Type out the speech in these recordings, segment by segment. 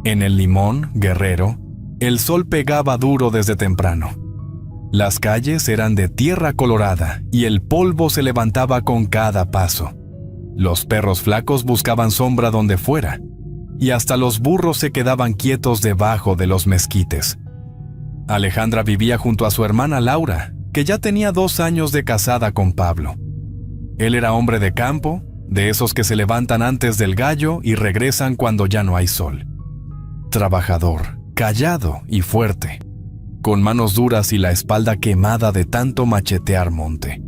En el Limón, Guerrero, el sol pegaba duro desde temprano. Las calles eran de tierra colorada y el polvo se levantaba con cada paso. Los perros flacos buscaban sombra donde fuera, y hasta los burros se quedaban quietos debajo de los mezquites. Alejandra vivía junto a su hermana Laura, que ya tenía 2 años de casada con Pablo. Él era hombre de campo, de esos que se levantan antes del gallo y regresan cuando ya no hay sol. Trabajador, callado y fuerte, con manos duras y la espalda quemada de tanto machetear monte.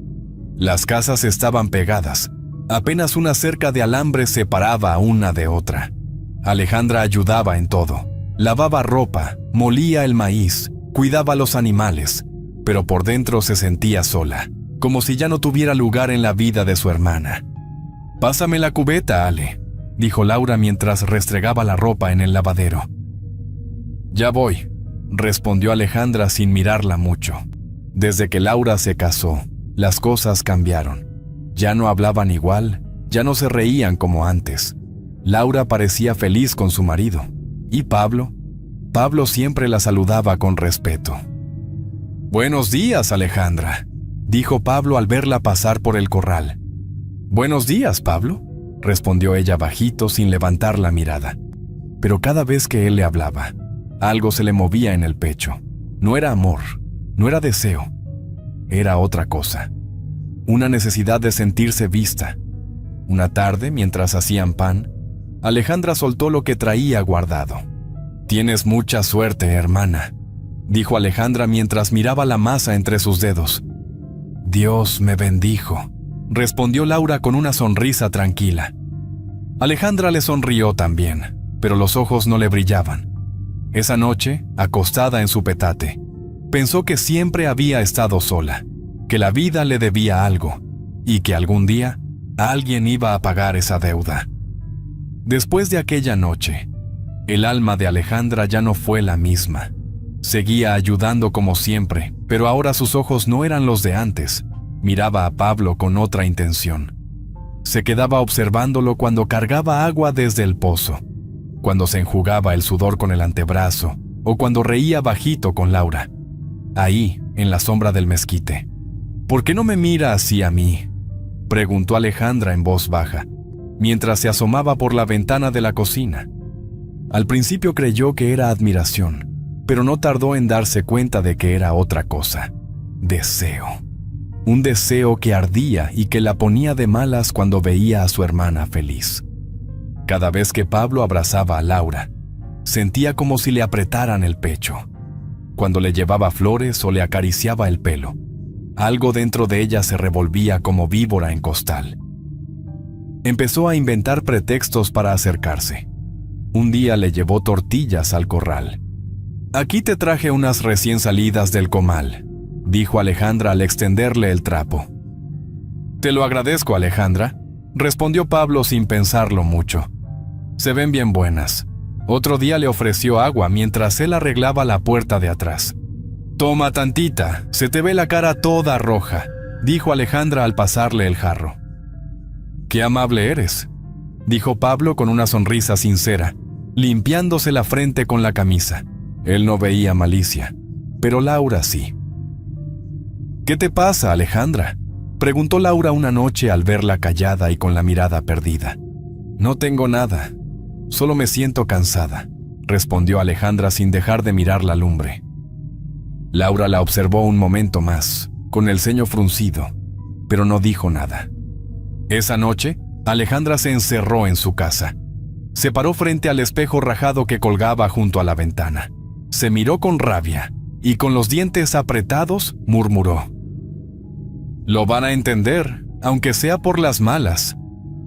Las casas estaban pegadas, apenas una cerca de alambre separaba una de otra. Alejandra ayudaba en todo, lavaba ropa, molía el maíz, cuidaba a los animales, pero por dentro se sentía sola, como si ya no tuviera lugar en la vida de su hermana. «Pásame la cubeta, Ale», dijo Laura mientras restregaba la ropa en el lavadero. «Ya voy», respondió Alejandra sin mirarla mucho. Desde que Laura se casó, las cosas cambiaron. Ya no hablaban igual, ya no se reían como antes. Laura parecía feliz con su marido. ¿Y Pablo? Pablo siempre la saludaba con respeto. «Buenos días, Alejandra», dijo Pablo al verla pasar por el corral. «Buenos días, Pablo», respondió ella bajito sin levantar la mirada. Pero cada vez que él le hablaba, algo se le movía en el pecho. No era amor, no era deseo, era otra cosa. Una necesidad de sentirse vista. Una tarde, mientras hacían pan, Alejandra soltó lo que traía guardado. «Tienes mucha suerte, hermana», dijo Alejandra mientras miraba la masa entre sus dedos. «Dios me bendijo», respondió Laura con una sonrisa tranquila. Alejandra le sonrió también, pero los ojos no le brillaban. Esa noche, acostada en su petate, pensó que siempre había estado sola, que la vida le debía algo, y que algún día alguien iba a pagar esa deuda. Después de aquella noche, el alma de Alejandra ya no fue la misma. Seguía ayudando como siempre, pero ahora sus ojos no eran los de antes. Miraba a Pablo con otra intención. Se quedaba observándolo cuando cargaba agua desde el pozo, cuando se enjugaba el sudor con el antebrazo o cuando reía bajito con Laura, ahí, en la sombra del mezquite. «¿Por qué no me mira así a mí?», preguntó Alejandra en voz baja, mientras se asomaba por la ventana de la cocina. Al principio creyó que era admiración, pero no tardó en darse cuenta de que era otra cosa: deseo. Un deseo que ardía y que la ponía de malas cuando veía a su hermana feliz. Cada vez que Pablo abrazaba a Laura, sentía como si le apretaran el pecho. Cuando le llevaba flores o le acariciaba el pelo, algo dentro de ella se revolvía como víbora en costal. Empezó a inventar pretextos para acercarse. Un día le llevó tortillas al corral. «Aquí te traje unas recién salidas del comal», dijo Alejandra al extenderle el trapo. «Te lo agradezco, Alejandra», respondió Pablo sin pensarlo mucho. «Se ven bien buenas». Otro día le ofreció agua mientras él arreglaba la puerta de atrás. «Toma tantita, se te ve la cara toda roja», dijo Alejandra al pasarle el jarro. «Qué amable eres», dijo Pablo con una sonrisa sincera, limpiándose la frente con la camisa. Él no veía malicia, pero Laura sí. «¿Qué te pasa, Alejandra?», preguntó Laura una noche al verla callada y con la mirada perdida. «No tengo nada, solo me siento cansada», respondió Alejandra sin dejar de mirar la lumbre. Laura la observó un momento más, con el ceño fruncido, pero no dijo nada. Esa noche, Alejandra se encerró en su casa. Se paró frente al espejo rajado que colgaba junto a la ventana. Se miró con rabia y con los dientes apretados murmuró: «Lo van a entender, aunque sea por las malas»,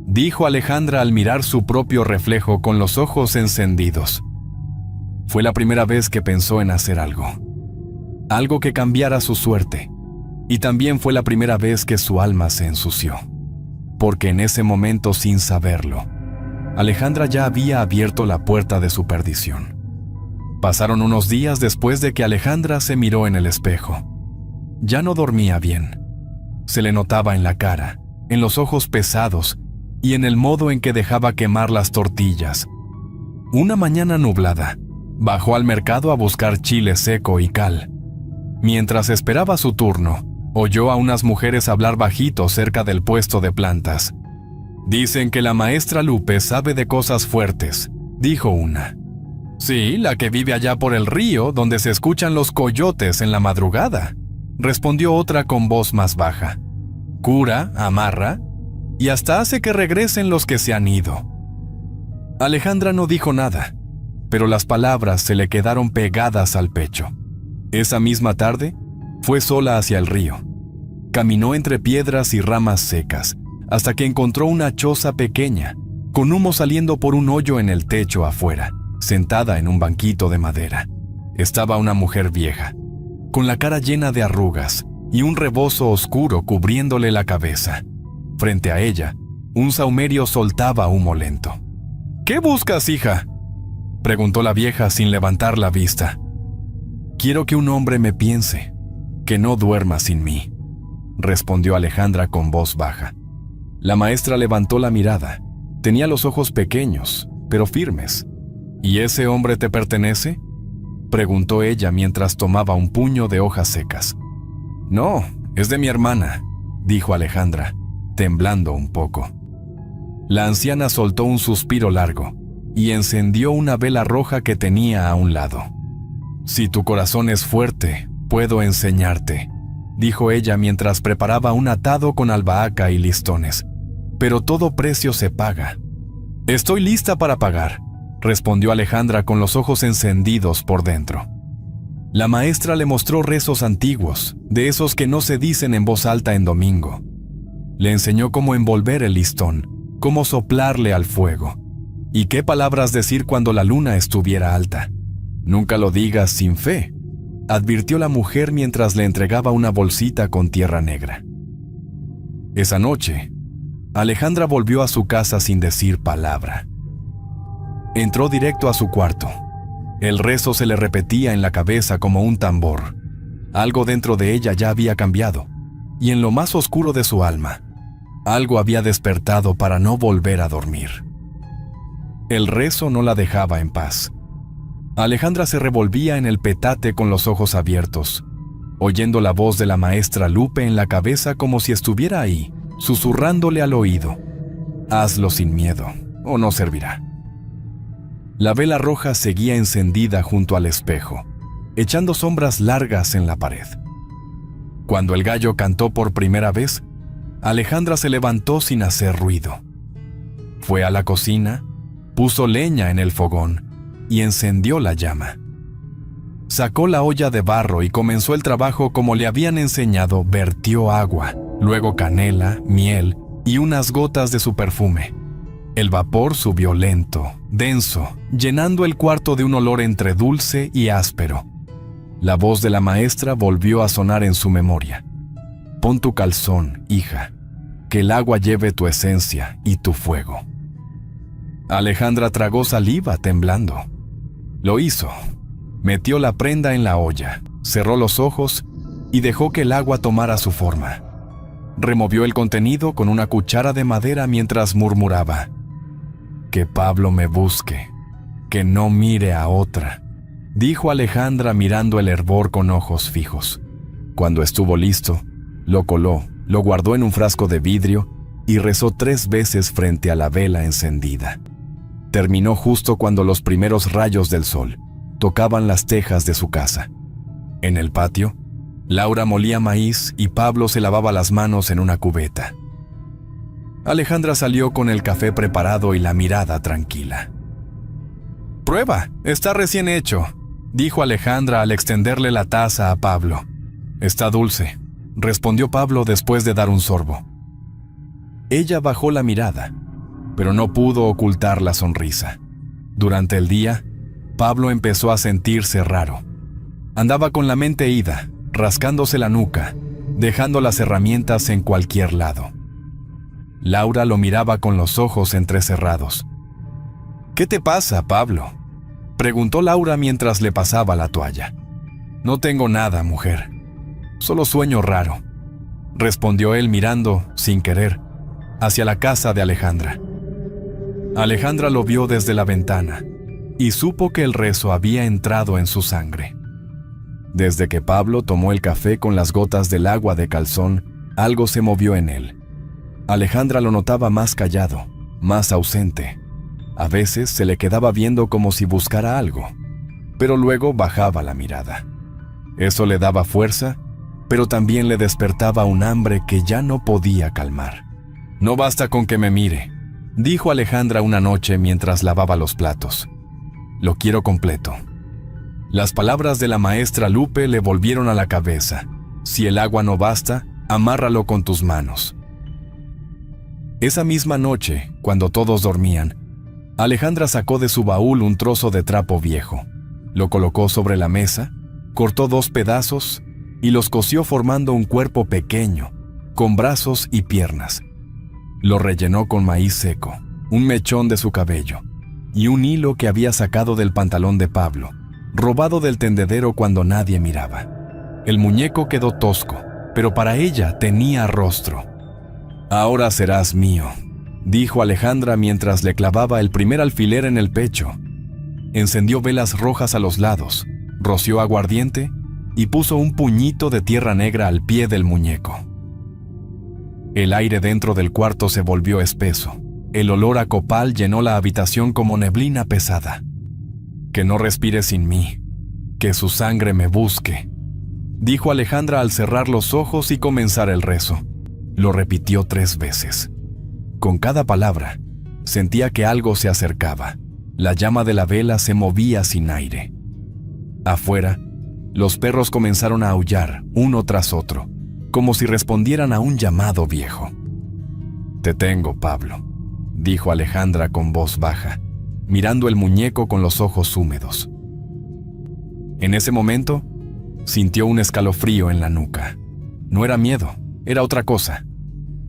dijo Alejandra al mirar su propio reflejo con los ojos encendidos. Fue la primera vez que pensó en hacer algo que cambiara su suerte, y también fue la primera vez que su alma se ensució, porque en ese momento, sin saberlo, Alejandra ya había abierto la puerta de su perdición. Pasaron unos días después de que Alejandra se miró en el espejo. Ya no dormía bien. Se le notaba en la cara, en los ojos pesados y en el modo en que dejaba quemar las tortillas. Una mañana nublada, bajó al mercado a buscar chile seco y cal. Mientras esperaba su turno, oyó a unas mujeres hablar bajito cerca del puesto de plantas. «Dicen que la maestra Lupe sabe de cosas fuertes», dijo una. «Sí, la que vive allá por el río, donde se escuchan los coyotes en la madrugada», respondió otra con voz más baja. «Cura, amarra, y hasta hace que regresen los que se han ido». Alejandra no dijo nada, pero las palabras se le quedaron pegadas al pecho. Esa misma tarde, fue sola hacia el río. Caminó entre piedras y ramas secas, hasta que encontró una choza pequeña, con humo saliendo por un hoyo en el techo afuera, sentada en un banquito de madera. Estaba una mujer vieja, con la cara llena de arrugas y un rebozo oscuro cubriéndole la cabeza. Frente a ella, un sahumerio soltaba humo lento. «¿Qué buscas, hija?», preguntó la vieja sin levantar la vista. «Quiero que un hombre me piense, que no duerma sin mí», respondió Alejandra con voz baja. La maestra levantó la mirada. Tenía los ojos pequeños, pero firmes. «¿Y ese hombre te pertenece?», preguntó ella mientras tomaba un puño de hojas secas. «No, es de mi hermana», dijo Alejandra, temblando un poco. La anciana soltó un suspiro largo y encendió una vela roja que tenía a un lado. «Si tu corazón es fuerte, puedo enseñarte», dijo ella mientras preparaba un atado con albahaca y listones. «Pero todo precio se paga». «Estoy lista para pagar», respondió Alejandra con los ojos encendidos por dentro. La maestra le mostró rezos antiguos, de esos que no se dicen en voz alta en domingo. Le enseñó cómo envolver el listón, cómo soplarle al fuego, y qué palabras decir cuando la luna estuviera alta. «Nunca lo digas sin fe», advirtió la mujer mientras le entregaba una bolsita con tierra negra. Esa noche, Alejandra volvió a su casa sin decir palabra. Entró directo a su cuarto. El rezo se le repetía en la cabeza como un tambor. Algo dentro de ella ya había cambiado, y en lo más oscuro de su alma, algo había despertado para no volver a dormir. El rezo no la dejaba en paz. Alejandra se revolvía en el petate con los ojos abiertos, oyendo la voz de la maestra Lupe en la cabeza como si estuviera ahí, susurrándole al oído: «Hazlo sin miedo, o no servirá». La vela roja seguía encendida junto al espejo, echando sombras largas en la pared. Cuando el gallo cantó por primera vez, Alejandra se levantó sin hacer ruido. Fue a la cocina, puso leña en el fogón y encendió la llama. Sacó la olla de barro y comenzó el trabajo como le habían enseñado. Vertió agua, luego canela, miel y unas gotas de su perfume. El vapor subió lento, denso, llenando el cuarto de un olor entre dulce y áspero. La voz de la maestra volvió a sonar en su memoria. «Pon tu calzón, hija, que el agua lleve tu esencia y tu fuego». Alejandra tragó saliva temblando. Lo hizo. Metió la prenda en la olla, cerró los ojos y dejó que el agua tomara su forma. Removió el contenido con una cuchara de madera mientras murmuraba: «Que Pablo me busque, que no mire a otra», dijo Alejandra mirando el hervor con ojos fijos. Cuando estuvo listo, lo coló, lo guardó en un frasco de vidrio y rezó 3 veces frente a la vela encendida. Terminó justo cuando los primeros rayos del sol tocaban las tejas de su casa. En el patio, Laura molía maíz y Pablo se lavaba las manos en una cubeta. Alejandra salió con el café preparado y la mirada tranquila. «Prueba, está recién hecho», dijo Alejandra al extenderle la taza a Pablo. «Está dulce», respondió Pablo después de dar un sorbo. Ella bajó la mirada, pero no pudo ocultar la sonrisa. Durante el día, Pablo empezó a sentirse raro. Andaba con la mente ida, rascándose la nuca, dejando las herramientas en cualquier lado. Laura lo miraba con los ojos entrecerrados. «¿Qué te pasa, Pablo?», preguntó Laura mientras le pasaba la toalla. «No tengo nada, mujer. Solo sueño raro», respondió él mirando, sin querer, hacia la casa de Alejandra. Alejandra lo vio desde la ventana. y supo que el rezo había entrado en su sangre. Desde que Pablo tomó el café con las gotas del agua de calzón, algo se movió en él. Alejandra lo notaba más callado, más ausente. A veces se le quedaba viendo como si buscara algo, pero luego bajaba la mirada. Eso le daba fuerza, pero también le despertaba un hambre que ya no podía calmar. «No basta con que me mire», dijo Alejandra una noche mientras lavaba los platos. «Lo quiero completo». Las palabras de la maestra Lupe le volvieron a la cabeza. «Si el agua no basta, amárralo con tus manos». Esa misma noche, cuando todos dormían, Alejandra sacó de su baúl un trozo de trapo viejo, lo colocó sobre la mesa, cortó 2 pedazos y los cosió formando un cuerpo pequeño, con brazos y piernas. Lo rellenó con maíz seco, un mechón de su cabello y un hilo que había sacado del pantalón de Pablo, robado del tendedero cuando nadie miraba. El muñeco quedó tosco, pero para ella tenía rostro. «Ahora serás mío», dijo Alejandra mientras le clavaba el primer alfiler en el pecho. Encendió velas rojas a los lados, roció aguardiente y puso un puñito de tierra negra al pie del muñeco. El aire dentro del cuarto se volvió espeso. El olor a copal llenó la habitación como neblina pesada. «Que no respire sin mí, que su sangre me busque», dijo Alejandra al cerrar los ojos y comenzar el rezo. Lo repitió 3 veces. Con cada palabra, sentía que algo se acercaba. La llama de la vela se movía sin aire. Afuera, los perros comenzaron a aullar, uno tras otro, como si respondieran a un llamado viejo. «Te tengo, Pablo», dijo Alejandra con voz baja, mirando el muñeco con los ojos húmedos. En ese momento, sintió un escalofrío en la nuca. No era miedo, era otra cosa.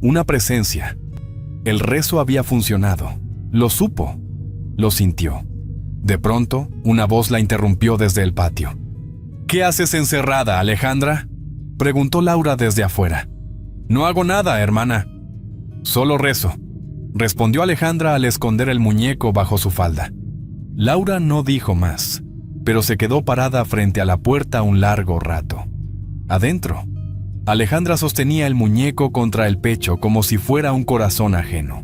Una presencia. El rezo había funcionado. Lo supo. Lo sintió. De pronto, una voz la interrumpió desde el patio. «¿Qué haces encerrada, Alejandra?», preguntó Laura desde afuera. «No hago nada, hermana». «Solo rezo», respondió Alejandra al esconder el muñeco bajo su falda. Laura no dijo más, pero se quedó parada frente a la puerta un largo rato. Adentro, Alejandra sostenía el muñeco contra el pecho como si fuera un corazón ajeno.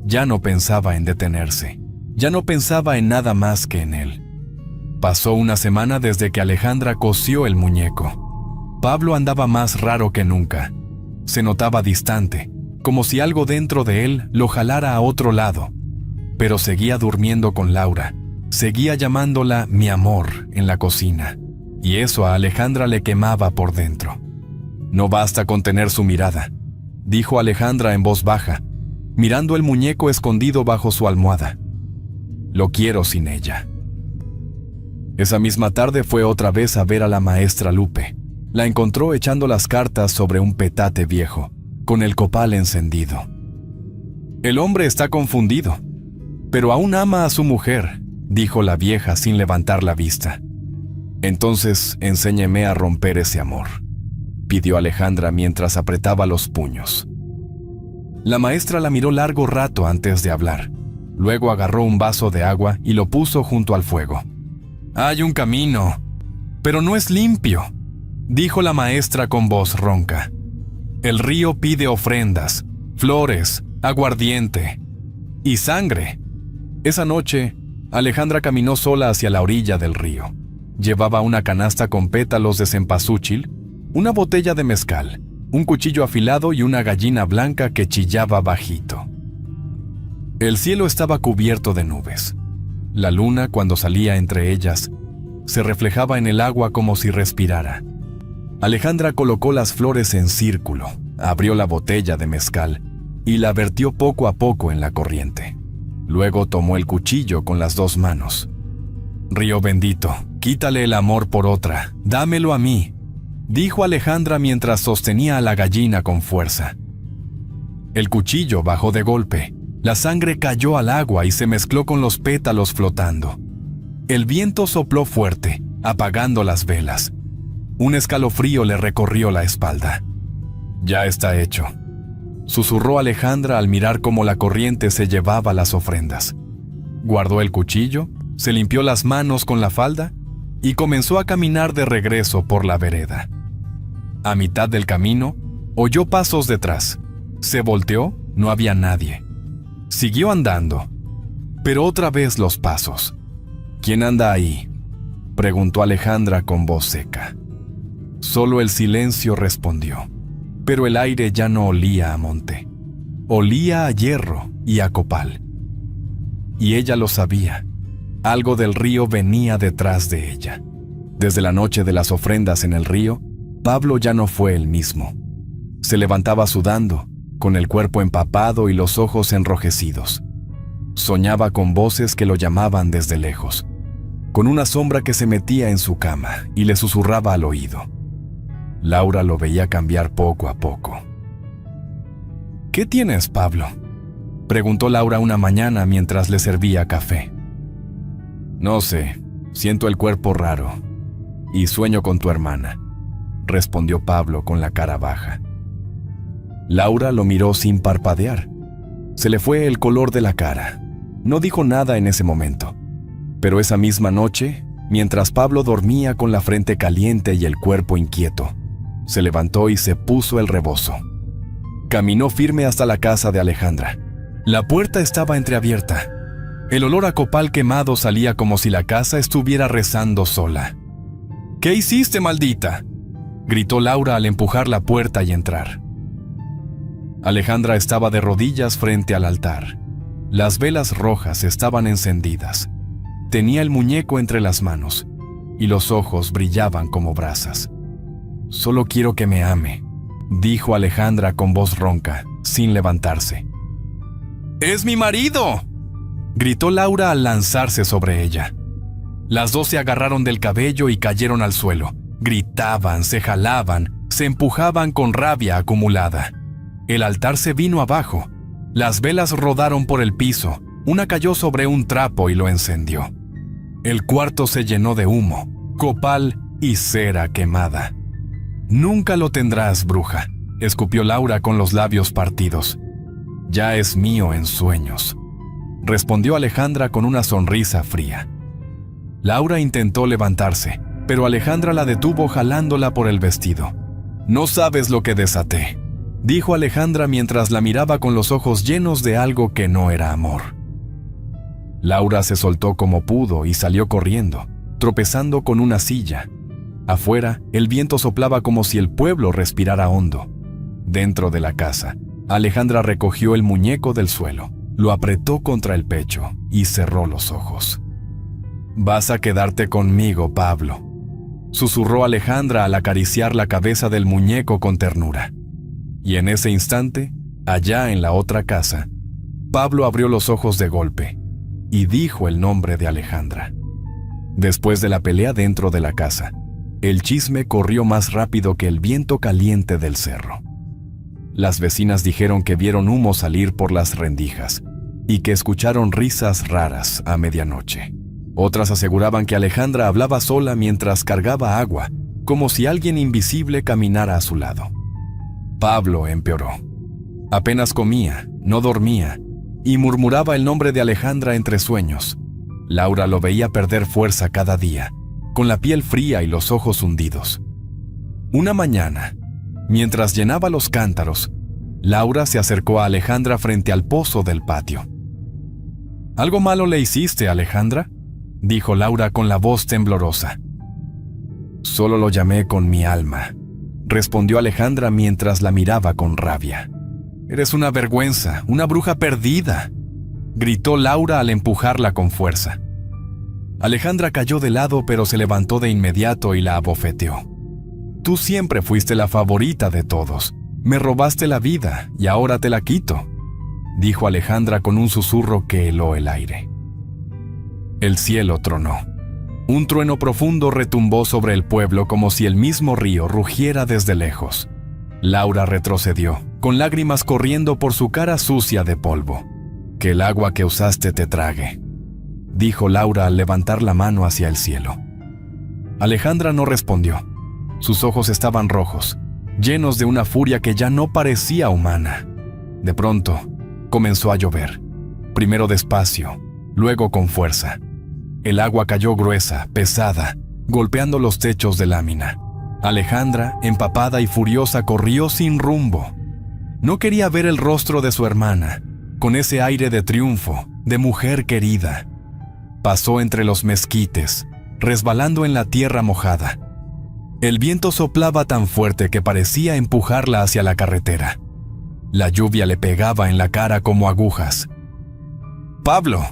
Ya no pensaba en detenerse, ya no pensaba en nada más que en él. Pasó una semana desde que Alejandra cosió el muñeco. Pablo andaba más raro que nunca. Se notaba distante, como si algo dentro de él lo jalara a otro lado. Pero seguía durmiendo con Laura, seguía llamándola mi amor en la cocina, y eso a Alejandra le quemaba por dentro. «No basta con tener su mirada», dijo Alejandra en voz baja, mirando el muñeco escondido bajo su almohada. «Lo quiero sin ella». Esa misma tarde fue otra vez a ver a la maestra Lupe. La encontró echando las cartas sobre un petate viejo, con el copal encendido. «El hombre está confundido, pero aún ama a su mujer», dijo la vieja sin levantar la vista. «Entonces enséñeme a romper ese amor», pidió Alejandra mientras apretaba los puños. La maestra la miró largo rato antes de hablar. Luego agarró un vaso de agua y lo puso junto al fuego. «Hay un camino, pero no es limpio», dijo la maestra con voz ronca. «El río pide ofrendas, flores, aguardiente y sangre». Esa noche, Alejandra caminó sola hacia la orilla del río. Llevaba una canasta con pétalos de cempasúchil, una botella de mezcal, un cuchillo afilado y una gallina blanca que chillaba bajito. El cielo estaba cubierto de nubes. La luna, cuando salía entre ellas, se reflejaba en el agua como si respirara. Alejandra colocó las flores en círculo, abrió la botella de mezcal y la vertió poco a poco en la corriente. Luego tomó el cuchillo con las 2 manos. «Río bendito, quítale el amor por otra, dámelo a mí», dijo Alejandra mientras sostenía a la gallina con fuerza. El cuchillo bajó de golpe. La sangre cayó al agua y se mezcló con los pétalos flotando. El viento sopló fuerte, apagando las velas. Un escalofrío le recorrió la espalda. «Ya está hecho», susurró Alejandra al mirar cómo la corriente se llevaba las ofrendas. Guardó el cuchillo, se limpió las manos con la falda y comenzó a caminar de regreso por la vereda. A mitad del camino, oyó pasos detrás. Se volteó, no había nadie. Siguió andando, pero otra vez los pasos. ¿Quién anda ahí?, preguntó Alejandra con voz seca. Solo el silencio respondió, pero el aire ya no olía a monte. Olía a hierro y a copal. Y ella lo sabía. Algo del río venía detrás de ella. Desde la noche de las ofrendas en el río, Pablo ya no fue el mismo. Se levantaba sudando, con el cuerpo empapado y los ojos enrojecidos. Soñaba con voces que lo llamaban desde lejos, con una sombra que se metía en su cama y le susurraba al oído. Laura lo veía cambiar poco a poco. ¿Qué tienes, Pablo?, preguntó Laura una mañana mientras le servía café. No sé, siento el cuerpo raro y sueño con tu hermana, respondió Pablo con la cara baja. Laura lo miró sin parpadear. Se le fue el color de la cara. No dijo nada en ese momento. Pero esa misma noche, mientras Pablo dormía con la frente caliente y el cuerpo inquieto, se levantó y se puso el rebozo. Caminó firme hasta la casa de Alejandra. La puerta estaba entreabierta. El olor a copal quemado salía como si la casa estuviera rezando sola. ¿Qué hiciste, maldita?, gritó Laura al empujar la puerta y entrar. Alejandra estaba de rodillas frente al altar. Las velas rojas estaban encendidas. Tenía el muñeco entre las manos y los ojos brillaban como brasas. «Solo quiero que me ame», dijo Alejandra con voz ronca, sin levantarse. «¡Es mi marido!», gritó Laura al lanzarse sobre ella. Las dos se agarraron del cabello y cayeron al suelo. Gritaban, se jalaban, se empujaban con rabia acumulada. El altar se vino abajo. Las velas rodaron por el piso. Una cayó sobre un trapo y lo encendió. El cuarto se llenó de humo, copal y cera quemada. «Nunca lo tendrás, bruja», escupió Laura con los labios partidos. «Ya es mío en sueños», respondió Alejandra con una sonrisa fría. Laura intentó levantarse, pero Alejandra la detuvo jalándola por el vestido. «No sabes lo que desaté», dijo Alejandra mientras la miraba con los ojos llenos de algo que no era amor. Laura se soltó como pudo y salió corriendo, tropezando con una silla. Afuera, el viento soplaba como si el pueblo respirara hondo. Dentro de la casa, Alejandra recogió el muñeco del suelo, lo apretó contra el pecho y cerró los ojos. «Vas a quedarte conmigo, Pablo», susurró Alejandra al acariciar la cabeza del muñeco con ternura. Y en ese instante, allá en la otra casa, Pablo abrió los ojos de golpe y dijo el nombre de Alejandra. Después de la pelea dentro de la casa, el chisme corrió más rápido que el viento caliente del cerro. Las vecinas dijeron que vieron humo salir por las rendijas y que escucharon risas raras a medianoche. Otras aseguraban que Alejandra hablaba sola mientras cargaba agua, como si alguien invisible caminara a su lado. Pablo empeoró. Apenas comía, no dormía, y murmuraba el nombre de Alejandra entre sueños. Laura lo veía perder fuerza cada día, con la piel fría y los ojos hundidos. Una mañana, mientras llenaba los cántaros, Laura se acercó a Alejandra frente al pozo del patio. «¿Algo malo le hiciste, Alejandra?», dijo Laura con la voz temblorosa. «Solo lo llamé con mi alma», respondió Alejandra mientras la miraba con rabia. «Eres una vergüenza, una bruja perdida», gritó Laura al empujarla con fuerza. Alejandra cayó de lado, pero se levantó de inmediato y la abofeteó. «Tú siempre fuiste la favorita de todos. Me robaste la vida y ahora te la quito», dijo Alejandra con un susurro que heló el aire. El cielo tronó. Un trueno profundo retumbó sobre el pueblo como si el mismo río rugiera desde lejos. Laura retrocedió, con lágrimas corriendo por su cara sucia de polvo. «Que el agua que usaste te trague», dijo Laura al levantar la mano hacia el cielo. Alejandra no respondió. Sus ojos estaban rojos, llenos de una furia que ya no parecía humana. De pronto, comenzó a llover. Primero despacio, luego con fuerza. El agua cayó gruesa, pesada, golpeando los techos de lámina. Alejandra, empapada y furiosa, corrió sin rumbo. No quería ver el rostro de su hermana, con ese aire de triunfo, de mujer querida. Pasó entre los mezquites, resbalando en la tierra mojada. El viento soplaba tan fuerte que parecía empujarla hacia la carretera. La lluvia le pegaba en la cara como agujas. ¡Pablo!,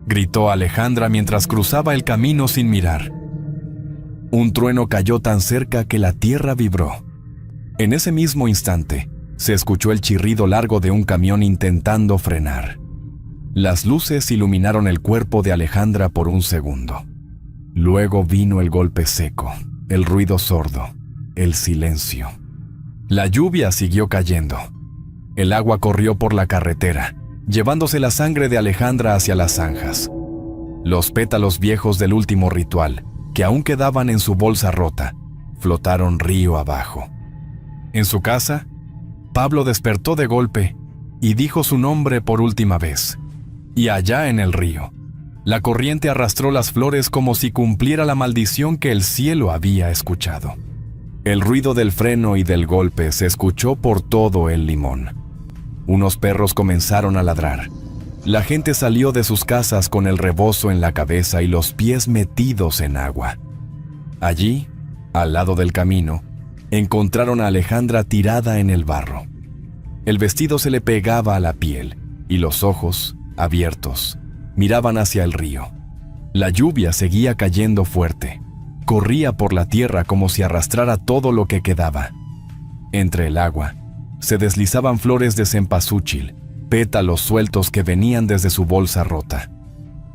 gritó Alejandra mientras cruzaba el camino sin mirar. Un trueno cayó tan cerca que la tierra vibró. En ese mismo instante, se escuchó el chirrido largo de un camión intentando frenar. Las luces iluminaron el cuerpo de Alejandra por un segundo. Luego vino el golpe seco, el ruido sordo, el silencio. La lluvia siguió cayendo. El agua corrió por la carretera, llevándose la sangre de Alejandra hacia las zanjas. Los pétalos viejos del último ritual, que aún quedaban en su bolsa rota, flotaron río abajo. En su casa, Pablo despertó de golpe y dijo su nombre por última vez. Y allá en el río, la corriente arrastró las flores como si cumpliera la maldición que el cielo había escuchado. El ruido del freno y del golpe se escuchó por todo el Limón. Unos perros comenzaron a ladrar. La gente salió de sus casas con el rebozo en la cabeza y los pies metidos en agua. Allí, al lado del camino, encontraron a Alejandra tirada en el barro. El vestido se le pegaba a la piel y los ojos, abiertos, miraban hacia el río. La lluvia seguía cayendo fuerte. Corría por la tierra como si arrastrara todo lo que quedaba. Entre el agua, se deslizaban flores de cempasúchil, pétalos sueltos que venían desde su bolsa rota.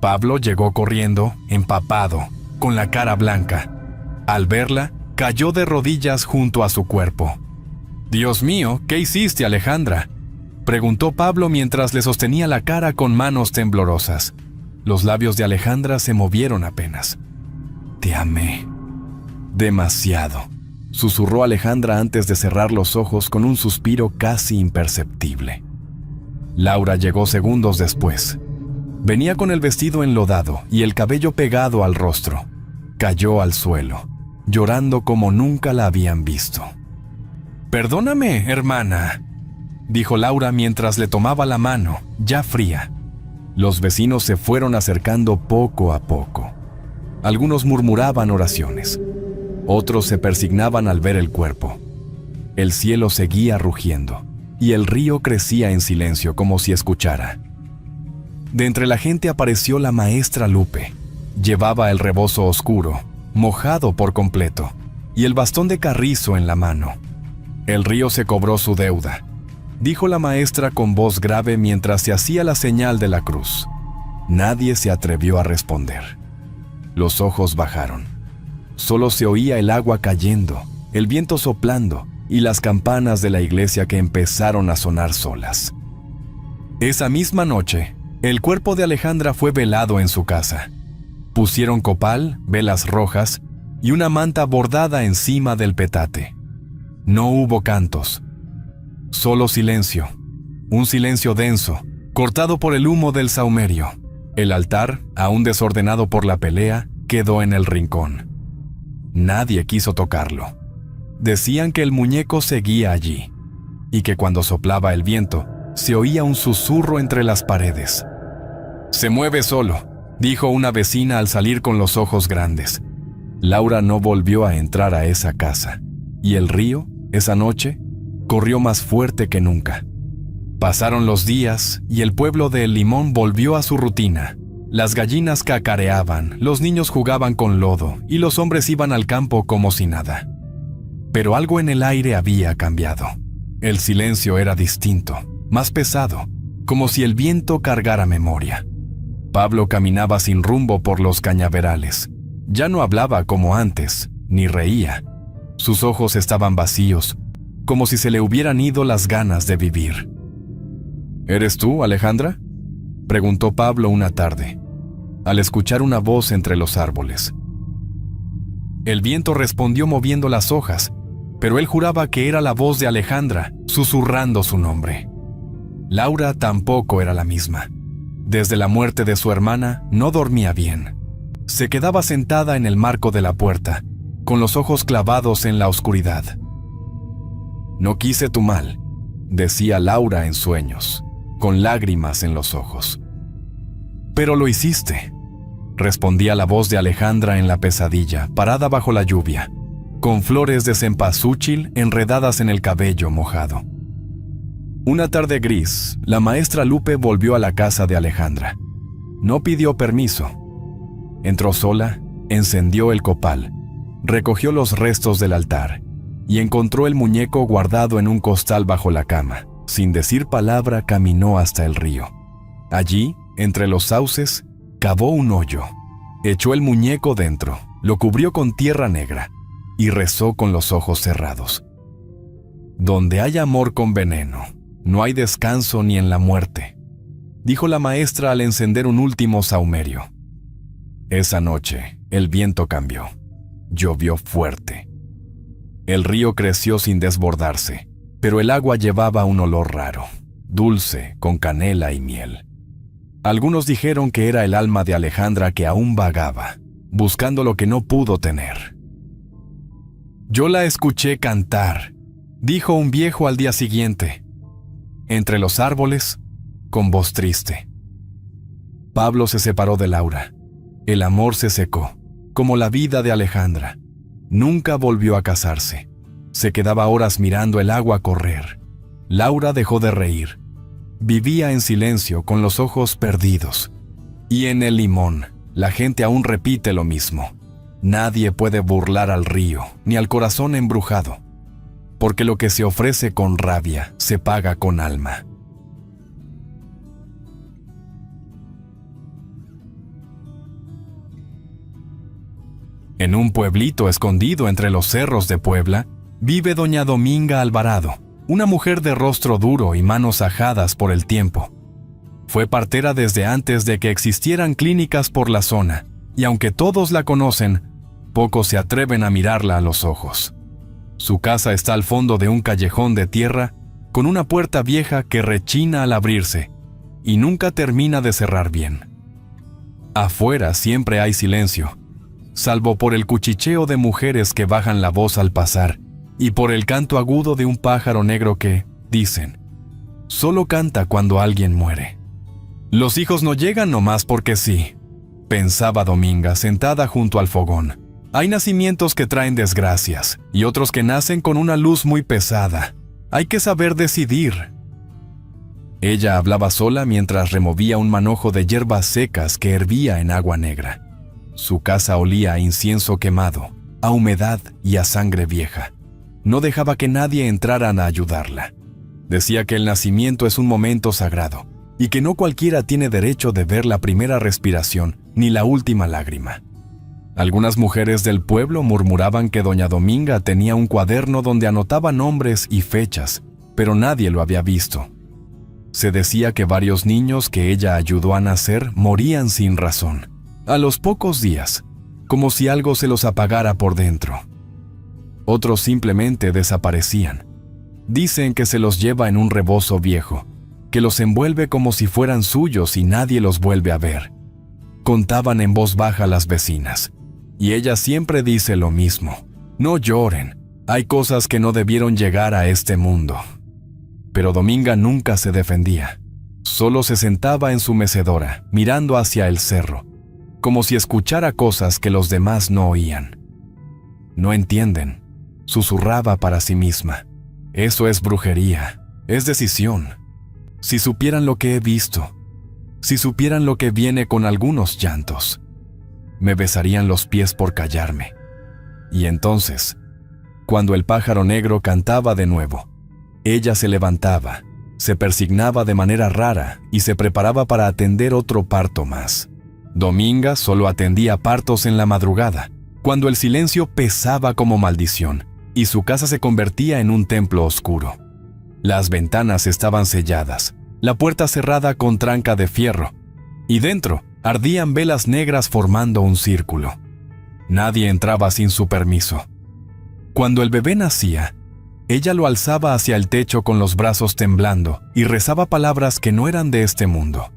Pablo llegó corriendo, empapado, con la cara blanca. Al verla, cayó de rodillas junto a su cuerpo. «Dios mío, ¿qué hiciste, Alejandra?», preguntó Pablo mientras le sostenía la cara con manos temblorosas. Los labios de Alejandra se movieron apenas. «Te amé. Demasiado», susurró Alejandra antes de cerrar los ojos con un suspiro casi imperceptible. Laura llegó segundos después. Venía con el vestido enlodado y el cabello pegado al rostro. Cayó al suelo, llorando como nunca la habían visto. «Perdóname, hermana», dijo Laura mientras le tomaba la mano, ya fría. Los vecinos se fueron acercando poco a poco. Algunos murmuraban oraciones. Otros se persignaban al ver el cuerpo. El cielo seguía rugiendo, y el río crecía en silencio como si escuchara. De entre la gente apareció la maestra Lupe. Llevaba el rebozo oscuro, mojado por completo, y el bastón de carrizo en la mano. «El río se cobró su deuda», dijo la maestra con voz grave mientras se hacía la señal de la cruz. Nadie se atrevió a responder. Los ojos bajaron. Solo se oía el agua cayendo, el viento soplando y las campanas de la iglesia que empezaron a sonar solas. Esa misma noche, el cuerpo de Alejandra fue velado en su casa. Pusieron copal, velas rojas y una manta bordada encima del petate. No hubo cantos, solo silencio, un silencio denso, cortado por el humo del sahumerio. El altar, aún desordenado por la pelea, quedó en el rincón. Nadie quiso tocarlo. Decían que el muñeco seguía allí, y que cuando soplaba el viento, se oía un susurro entre las paredes. «Se mueve solo», dijo una vecina al salir con los ojos grandes. Laura no volvió a entrar a esa casa, y el río, esa noche, corrió más fuerte que nunca. Pasaron los días y el pueblo de El Limón volvió a su rutina. Las gallinas cacareaban, los niños jugaban con lodo y los hombres iban al campo como si nada. Pero algo en el aire había cambiado. El silencio era distinto, más pesado, como si el viento cargara memoria. Pablo caminaba sin rumbo por los cañaverales. Ya no hablaba como antes, ni reía. Sus ojos estaban vacíos, como si se le hubieran ido las ganas de vivir. «¿Eres tú, Alejandra?», preguntó Pablo una tarde, al escuchar una voz entre los árboles. El viento respondió moviendo las hojas, pero él juraba que era la voz de Alejandra, susurrando su nombre. Laura tampoco era la misma. Desde la muerte de su hermana, no dormía bien. Se quedaba sentada en el marco de la puerta, con los ojos clavados en la oscuridad. «No quise tu mal», decía Laura en sueños, con lágrimas en los ojos. «Pero lo hiciste», respondía la voz de Alejandra en la pesadilla, parada bajo la lluvia, con flores de cempasúchil enredadas en el cabello mojado. Una tarde gris, la maestra Lupe volvió a la casa de Alejandra. No pidió permiso. Entró sola, encendió el copal, recogió los restos del altar y encontró el muñeco guardado en un costal bajo la cama. Sin decir palabra, caminó hasta el río. Allí, entre los sauces, cavó un hoyo, echó el muñeco dentro, lo cubrió con tierra negra y rezó con los ojos cerrados. «Donde hay amor con veneno, no hay descanso ni en la muerte», dijo la maestra al encender un último sahumerio. Esa noche, el viento cambió. Llovió fuerte. El río creció sin desbordarse, pero el agua llevaba un olor raro, dulce, con canela y miel. Algunos dijeron que era el alma de Alejandra que aún vagaba, buscando lo que no pudo tener. «Yo la escuché cantar», dijo un viejo al día siguiente, entre los árboles, con voz triste. Pablo se separó de Laura. El amor se secó, como la vida de Alejandra. Nunca volvió a casarse. Se quedaba horas mirando el agua correr. Laura dejó de reír. Vivía en silencio, con los ojos perdidos. Y en el Limón, la gente aún repite lo mismo. Nadie puede burlar al río, ni al corazón embrujado, porque lo que se ofrece con rabia se paga con alma. En un pueblito escondido entre los cerros de Puebla, vive doña Dominga Alvarado, una mujer de rostro duro y manos ajadas por el tiempo. Fue partera desde antes de que existieran clínicas por la zona, y aunque todos la conocen, pocos se atreven a mirarla a los ojos. Su casa está al fondo de un callejón de tierra, con una puerta vieja que rechina al abrirse, y nunca termina de cerrar bien. Afuera siempre hay silencio, salvo por el cuchicheo de mujeres que bajan la voz al pasar, y por el canto agudo de un pájaro negro que, dicen, solo canta cuando alguien muere. Los hijos no llegan nomás porque sí, pensaba Dominga sentada junto al fogón. Hay nacimientos que traen desgracias, y otros que nacen con una luz muy pesada. Hay que saber decidir. Ella hablaba sola mientras removía un manojo de hierbas secas que hervía en agua negra. Su casa olía a incienso quemado, a humedad y a sangre vieja. No dejaba que nadie entrara a ayudarla. Decía que el nacimiento es un momento sagrado y que no cualquiera tiene derecho de ver la primera respiración ni la última lágrima. Algunas mujeres del pueblo murmuraban que doña Dominga tenía un cuaderno donde anotaba nombres y fechas, pero nadie lo había visto. Se decía que varios niños que ella ayudó a nacer morían sin razón, a los pocos días, como si algo se los apagara por dentro. Otros simplemente desaparecían. Dicen que se los lleva en un rebozo viejo, que los envuelve como si fueran suyos y nadie los vuelve a ver. Contaban en voz baja las vecinas, y ella siempre dice lo mismo: no lloren, hay cosas que no debieron llegar a este mundo. Pero Dominga nunca se defendía, solo se sentaba en su mecedora, mirando hacia el cerro, como si escuchara cosas que los demás no oían. No entienden, susurraba para sí misma. Eso es brujería, es decisión. Si supieran lo que he visto, si supieran lo que viene con algunos llantos, me besarían los pies por callarme. Y entonces, cuando el pájaro negro cantaba de nuevo, ella se levantaba, se persignaba de manera rara y se preparaba para atender otro parto más. Dominga solo atendía partos en la madrugada, cuando el silencio pesaba como maldición y su casa se convertía en un templo oscuro. Las ventanas estaban selladas, la puerta cerrada con tranca de fierro, y dentro ardían velas negras formando un círculo. Nadie entraba sin su permiso. Cuando el bebé nacía, ella lo alzaba hacia el techo con los brazos temblando y rezaba palabras que no eran de este mundo.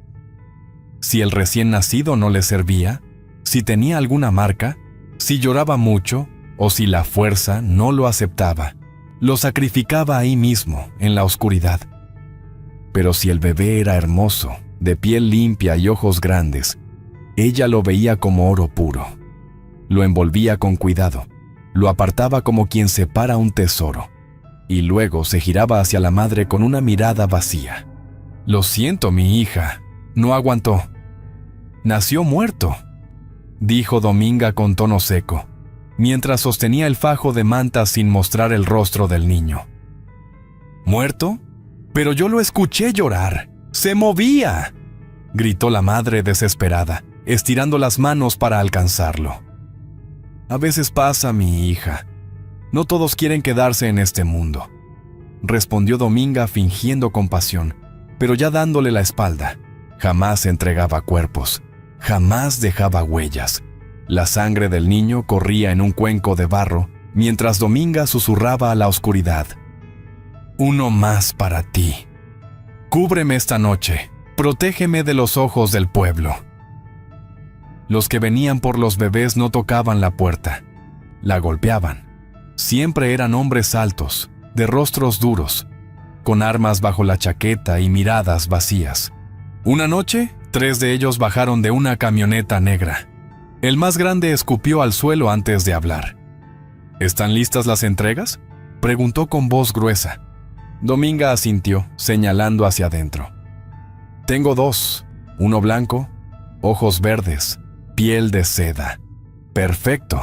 Si el recién nacido no le servía, Si tenía alguna marca, si lloraba mucho o si la fuerza no lo aceptaba, lo sacrificaba ahí mismo, en la oscuridad. Pero si el bebé era hermoso, de piel limpia y ojos grandes, ella lo veía como oro puro. Lo envolvía con cuidado, lo apartaba como quien separa un tesoro, y luego se giraba hacia la madre con una mirada vacía. «Lo siento, mi hija, no aguantó. Nació muerto», dijo Dominga con tono seco, mientras sostenía el fajo de manta sin mostrar el rostro del niño. «¿Muerto? Pero yo lo escuché llorar. ¡Se movía!», gritó la madre desesperada, estirando las manos para alcanzarlo. «A veces pasa, mi hija. No todos quieren quedarse en este mundo», respondió Dominga fingiendo compasión, pero ya dándole la espalda. Jamás entregaba cuerpos, jamás dejaba huellas. La sangre del niño corría en un cuenco de barro, mientras Dominga susurraba a la oscuridad: «Uno más para ti. Cúbreme esta noche, protégeme de los ojos del pueblo». Los que venían por los bebés no tocaban la puerta, la golpeaban. Siempre eran hombres altos, de rostros duros, con armas bajo la chaqueta y miradas vacías. Una noche, 3 de ellos bajaron de una camioneta negra. El más grande escupió al suelo antes de hablar. «¿Están listas las entregas?», preguntó con voz gruesa. Dominga asintió, señalando hacia adentro. «Tengo 2, uno blanco, ojos verdes, piel de seda. Perfecto.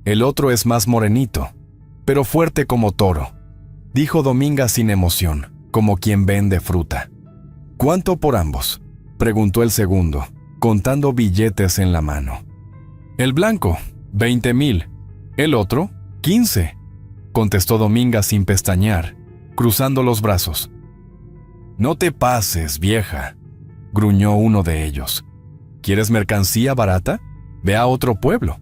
El otro es más morenito, pero fuerte como toro», dijo Dominga sin emoción, como quien vende fruta. «¿Cuánto por ambos?», preguntó el segundo, contando billetes en la mano. «El blanco, 20,000. El otro, 15, contestó Dominga sin pestañear, cruzando los brazos. «No te pases, vieja», gruñó uno de ellos. «¿Quieres mercancía barata? Ve a otro pueblo».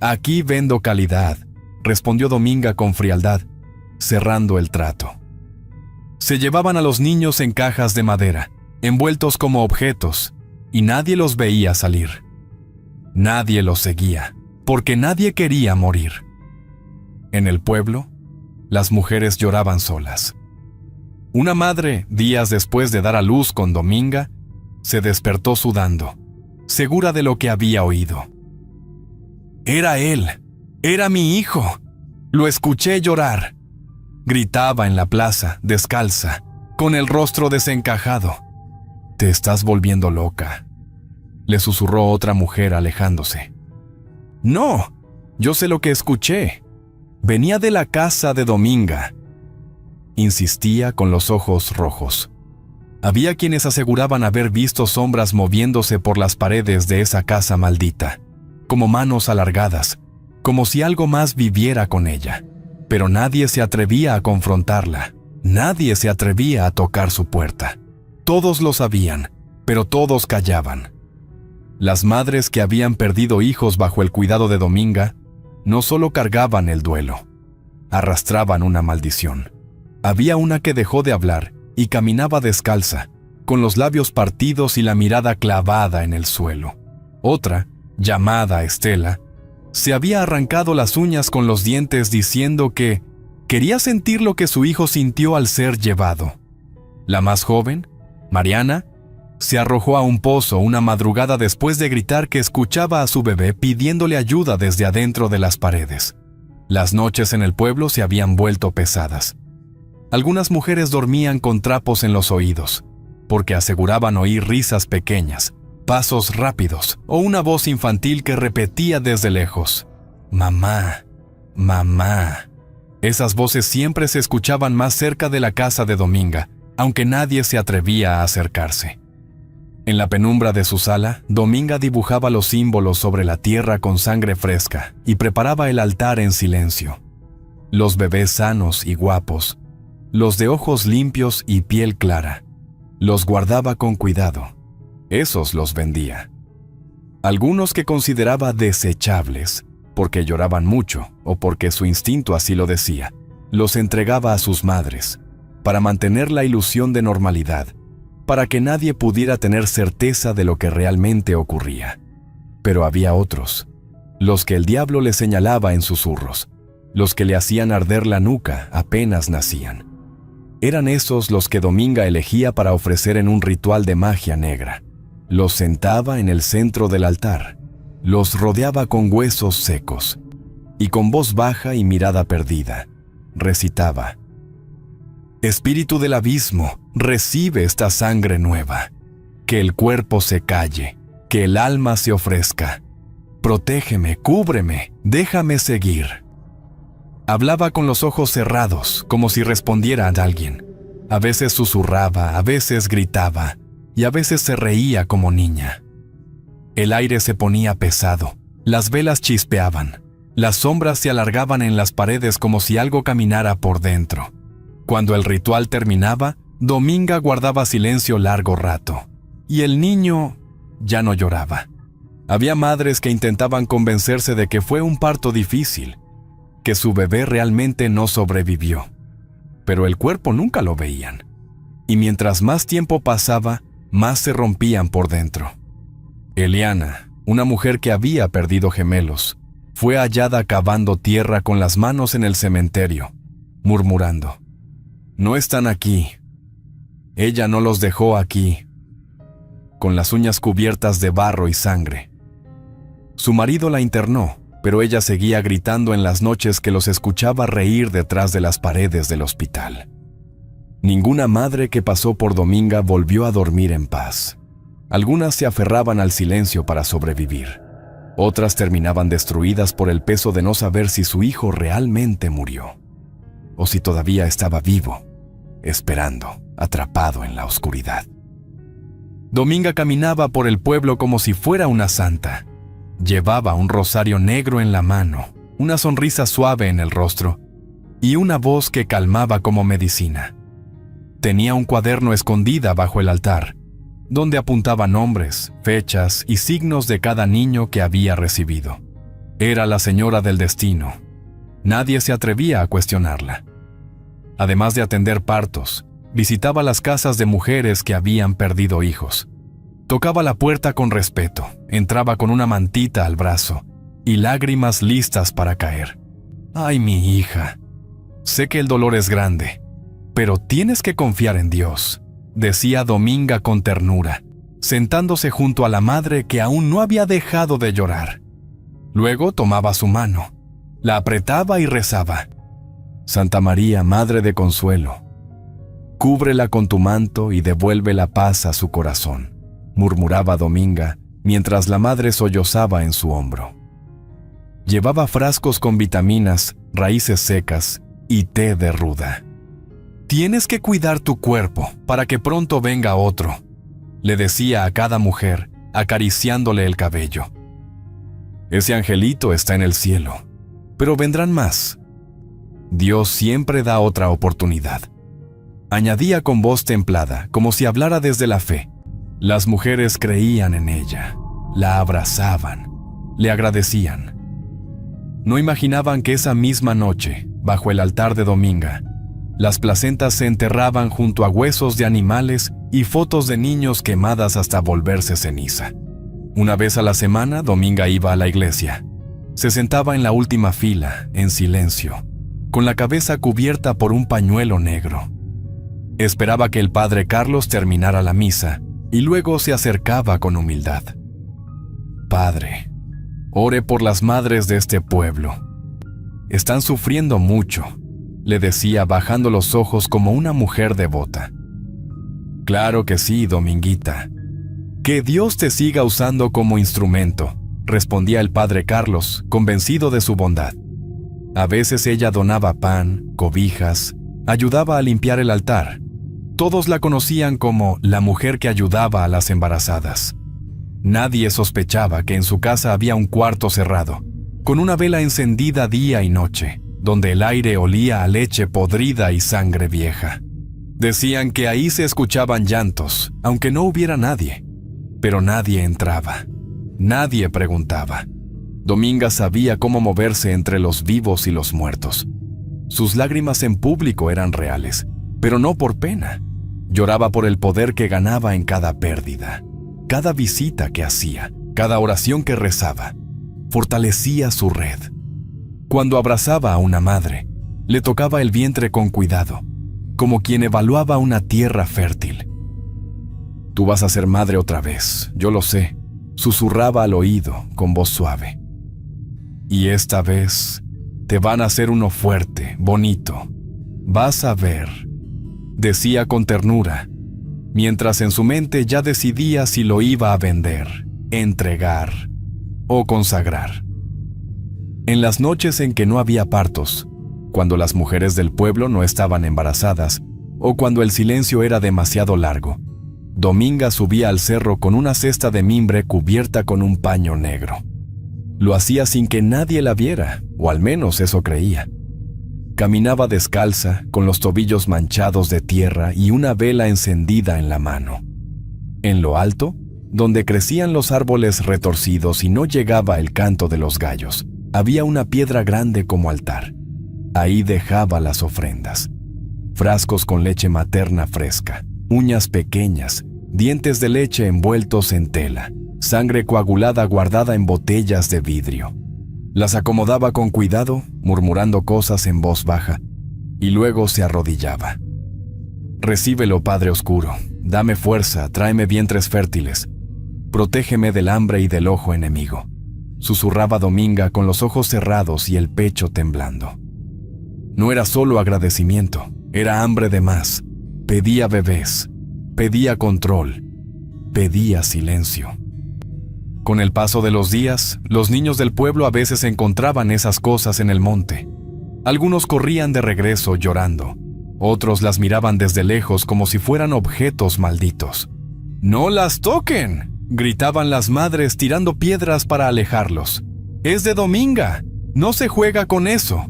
«Aquí vendo calidad», respondió Dominga con frialdad, cerrando el trato. Se llevaban a los niños en cajas de madera, envueltos como objetos, y nadie los veía salir. Nadie los seguía, porque nadie quería morir. En el pueblo, las mujeres lloraban solas. Una madre, días después de dar a luz con Dominga, se despertó sudando, segura de lo que había oído. «Era él, era mi hijo. Lo escuché llorar», gritaba en la plaza, descalza, con el rostro desencajado. «Te estás volviendo loca», le susurró otra mujer alejándose. «No, yo sé lo que escuché. Venía de la casa de Dominga», insistía con los ojos rojos. Había quienes aseguraban haber visto sombras moviéndose por las paredes de esa casa maldita, como manos alargadas, como si algo más viviera con ella. Pero nadie se atrevía a confrontarla, nadie se atrevía a tocar su puerta. Todos lo sabían, pero todos callaban. Las madres que habían perdido hijos bajo el cuidado de Dominga no solo cargaban el duelo, arrastraban una maldición. Había una que dejó de hablar y caminaba descalza, con los labios partidos y la mirada clavada en el suelo. Otra, llamada Estela, se había arrancado las uñas con los dientes diciendo que quería sentir lo que su hijo sintió al ser llevado. La más joven, Mariana, se arrojó a un pozo una madrugada después de gritar que escuchaba a su bebé pidiéndole ayuda desde adentro de las paredes. Las noches en el pueblo se habían vuelto pesadas. Algunas mujeres dormían con trapos en los oídos, porque aseguraban oír risas pequeñas, pasos rápidos o una voz infantil que repetía desde lejos: «Mamá, mamá». Esas voces siempre se escuchaban más cerca de la casa de Dominga, aunque nadie se atrevía a acercarse. En la penumbra de su sala, Dominga dibujaba los símbolos sobre la tierra con sangre fresca y preparaba el altar en silencio. Los bebés sanos y guapos, los de ojos limpios y piel clara, los guardaba con cuidado. Esos los vendía. Algunos que consideraba desechables, porque lloraban mucho o porque su instinto así lo decía, los entregaba a sus madres, para mantener la ilusión de normalidad, para que nadie pudiera tener certeza de lo que realmente ocurría. Pero había otros, los que el diablo le señalaba en susurros, los que le hacían arder la nuca apenas nacían. Eran esos los que Dominga elegía para ofrecer en un ritual de magia negra. Los sentaba en el centro del altar, los rodeaba con huesos secos, y con voz baja y mirada perdida, recitaba: Espíritu del abismo, recibe esta sangre nueva. Que el cuerpo se calle, que el alma se ofrezca. Protégeme, cúbreme, déjame seguir. Hablaba con los ojos cerrados, como si respondiera a alguien. A veces susurraba, a veces gritaba, y a veces se reía como niña. El aire se ponía pesado, las velas chispeaban, las sombras se alargaban en las paredes como si algo caminara por dentro. Cuando el ritual terminaba, Dominga guardaba silencio largo rato, y el niño ya no lloraba. Había madres que intentaban convencerse de que fue un parto difícil, que su bebé realmente no sobrevivió, pero el cuerpo nunca lo veían, y mientras más tiempo pasaba, más se rompían por dentro. Eliana, una mujer que había perdido gemelos, fue hallada cavando tierra con las manos en el cementerio, murmurando: No están aquí. Ella no los dejó aquí, con las uñas cubiertas de barro y sangre. Su marido la internó, pero ella seguía gritando en las noches que los escuchaba reír detrás de las paredes del hospital. Ninguna madre que pasó por Dominga volvió a dormir en paz. Algunas se aferraban al silencio para sobrevivir. Otras terminaban destruidas por el peso de no saber si su hijo realmente murió, o si todavía estaba vivo, esperando, atrapado en la oscuridad. Dominga caminaba por el pueblo como si fuera una santa. Llevaba un rosario negro en la mano, una sonrisa suave en el rostro y una voz que calmaba como medicina. Tenía un cuaderno escondida bajo el altar, donde apuntaba nombres, fechas y signos de cada niño que había recibido. Era la señora del destino. Nadie se atrevía a cuestionarla. Además de atender partos, visitaba las casas de mujeres que habían perdido hijos. Tocaba la puerta con respeto, entraba con una mantita al brazo y lágrimas listas para caer. «Ay, mi hija, sé que el dolor es grande, pero tienes que confiar en Dios», decía Dominga con ternura, sentándose junto a la madre que aún no había dejado de llorar. Luego tomaba su mano, la apretaba y rezaba: «Santa María, Madre de Consuelo, cúbrela con tu manto y devuelve la paz a su corazón», murmuraba Dominga mientras la madre sollozaba en su hombro. Llevaba frascos con vitaminas, raíces secas y té de ruda. «Tienes que cuidar tu cuerpo para que pronto venga otro», le decía a cada mujer, acariciándole el cabello. «Ese angelito está en el cielo, pero vendrán más. Dios siempre da otra oportunidad», añadía con voz templada, como si hablara desde la fe. Las mujeres creían en ella, la abrazaban, le agradecían. No imaginaban que esa misma noche, bajo el altar de Dominga, las placentas se enterraban junto a huesos de animales y fotos de niños quemadas hasta volverse ceniza. Una vez a la semana, Dominga iba a la iglesia. Se sentaba en la última fila, en silencio, con la cabeza cubierta por un pañuelo negro. Esperaba que el padre Carlos terminara la misa y luego se acercaba con humildad. «Padre, ore por las madres de este pueblo. Están sufriendo mucho», le decía bajando los ojos como una mujer devota. «Claro que sí, Dominguita. Que Dios te siga usando como instrumento», respondía el padre Carlos, convencido de su bondad. A veces ella donaba pan, cobijas, ayudaba a limpiar el altar. Todos la conocían como la mujer que ayudaba a las embarazadas. Nadie sospechaba que en su casa había un cuarto cerrado, con una vela encendida día y noche, donde el aire olía a leche podrida y sangre vieja. Decían que ahí se escuchaban llantos, aunque no hubiera nadie. Pero nadie entraba. Nadie preguntaba. Dominga sabía cómo moverse entre los vivos y los muertos. Sus lágrimas en público eran reales, pero no por pena. Lloraba por el poder que ganaba en cada pérdida, cada visita que hacía, Cada oración que rezaba fortalecía su red. Cuando abrazaba a una madre, le tocaba el vientre con cuidado, como quien evaluaba una tierra fértil. «Tú vas a ser madre otra vez, yo lo sé», susurraba al oído con voz suave. «Y esta vez te van a hacer uno fuerte, bonito. Vas a ver», decía con ternura, mientras en su mente ya decidía si lo iba a vender, entregar o consagrar. En las noches en que no había partos, cuando las mujeres del pueblo no estaban embarazadas o cuando el silencio era demasiado largo, Dominga subía al cerro con una cesta de mimbre cubierta con un paño negro. Lo hacía sin que nadie la viera, o al menos eso creía. Caminaba descalza, con los tobillos manchados de tierra y una vela encendida en la mano. En lo alto, donde crecían los árboles retorcidos y no llegaba el canto de los gallos, había una piedra grande como altar. Ahí dejaba las ofrendas. Frascos con leche materna fresca, uñas pequeñas, dientes de leche envueltos en tela, sangre coagulada guardada en botellas de vidrio. Las acomodaba con cuidado, murmurando cosas en voz baja, y luego se arrodillaba. «Recíbelo, Padre Oscuro, dame fuerza, tráeme vientres fértiles, protégeme del hambre y del ojo enemigo», susurraba Dominga con los ojos cerrados y el pecho temblando. No era solo agradecimiento, era hambre de más. Pedía bebés, pedía control, pedía silencio. Con el paso de los días, los niños del pueblo a veces encontraban esas cosas en el monte. Algunos corrían de regreso llorando, otros las miraban desde lejos como si fueran objetos malditos. «¡No las toquen!», gritaban las madres tirando piedras para alejarlos. «¡Es de Dominga! ¡No se juega con eso!».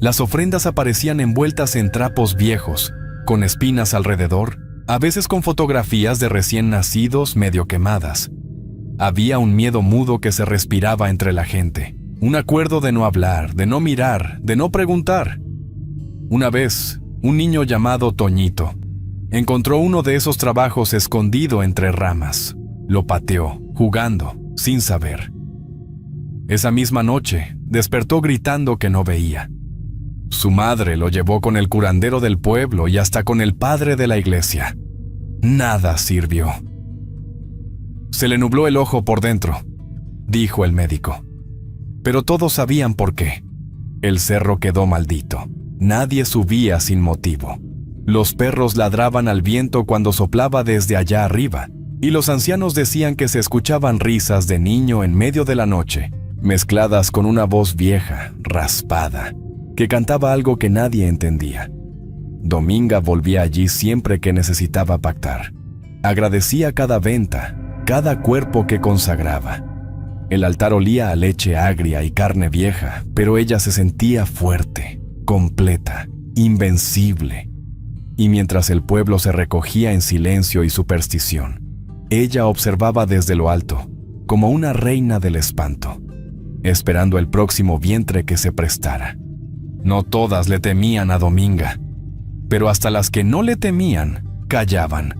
Las ofrendas aparecían envueltas en trapos viejos, con espinas alrededor, a veces con fotografías de recién nacidos medio quemadas. Había un miedo mudo que se respiraba entre la gente, un acuerdo de no hablar, de no mirar, de no preguntar. Una vez, un niño llamado Toñito encontró uno de esos trabajos escondido entre ramas. Lo pateó, jugando, sin saber. Esa misma noche, despertó gritando que no veía. Su madre lo llevó con el curandero del pueblo y hasta con el padre de la iglesia. Nada sirvió. «Se le nubló el ojo por dentro», dijo el médico. Pero todos sabían por qué. El cerro quedó maldito. Nadie subía sin motivo. Los perros ladraban al viento cuando soplaba desde allá arriba, y los ancianos decían que se escuchaban risas de niño en medio de la noche, mezcladas con una voz vieja, raspada, que cantaba algo que nadie entendía. Dominga volvía allí siempre que necesitaba pactar. Agradecía cada venta, cada cuerpo que consagraba. El altar olía a leche agria y carne vieja, pero ella se sentía fuerte, completa, invencible. Y mientras el pueblo se recogía en silencio y superstición, ella observaba desde lo alto, como una reina del espanto, esperando el próximo vientre que se prestara. No todas le temían a Dominga, pero hasta las que no le temían, callaban.